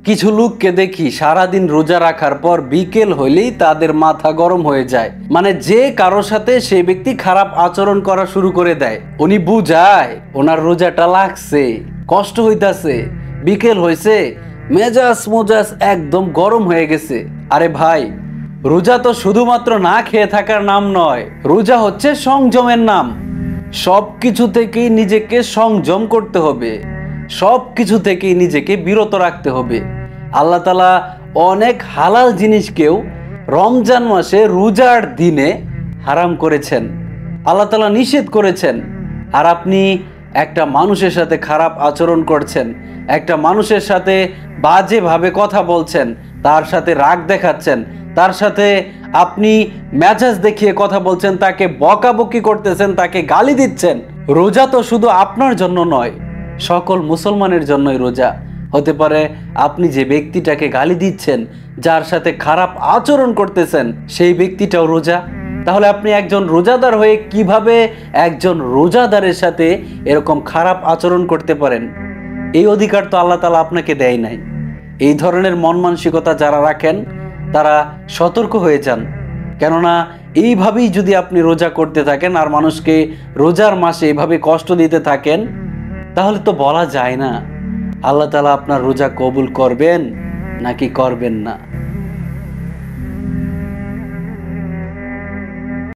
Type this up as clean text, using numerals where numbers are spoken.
কিছু লোককে দেখি সারাদিন রোজা রাখার পর বিকেল হইলেই তাদের মাথা গরম হয়ে যায়, মানে যে কারোর সাথে সেই ব্যক্তি খারাপ আচরণ করা শুরু করে দেয়। উনি বুঝায় ওনার রোজাটা লাগছে, কষ্ট হইতাছে, বিকেল হয়েছে, মেজাজ মোজাজ একদম গরম হয়ে গেছে। আরে ভাই, রোজা তো শুধুমাত্র না খেয়ে থাকার নাম নয়, রোজা হচ্ছে সংযমের নাম। সব কিছু থেকেই নিজেকে সংযম করতে হবে, সব কিছু থেকেই নিজেকে বিরত রাখতে হবে। আল্লাহ তাআলা অনেক হালাল জিনিসকেও রমজান মাসে রোজার দিনে হারাম করেছেন, আল্লাহ তাআলা নিষেধ করেছেন। আর আপনি একটা মানুষের সাথে খারাপ আচরণ করছেন, একটা মানুষের সাথে বাজেভাবে কথা বলছেন, তার সাথে রাগ দেখাচ্ছেন, তার সাথে আপনি মেজাজ দেখিয়ে কথা বলছেন, তাকে বকাবকি করতেছেন, তাকে গালি দিচ্ছেন। রোজা তো শুধু আপনার জন্য নয়, সকল মুসলমানের জন্যই রোজা। হতে পারে আপনি যে ব্যক্তিটাকে গালি দিচ্ছেন, যার সাথে খারাপ আচরণ করতেছেন, সেই ব্যক্তিটাও রোজা। তাহলে আপনি একজন রোজাদার হয়ে কিভাবে একজন রোজাদারের সাথে এরকম খারাপ আচরণ করতে পারেন? এই অধিকার তো আল্লাহ তাআলা আপনাকে দেয় নাই। এই ধরনের মন মানসিকতা যারা রাখেন তারা সতর্ক হয়ে যান, কেননা এইভাবেই যদি আপনি রোজা করতে থাকেন আর মানুষকে রোজার মাসে এইভাবে কষ্ট দিতে থাকেন, তাহলে তো বলা যায় না আল্লাহ তাআলা আপনার রোজা কবুল করবেন নাকি করবেন না।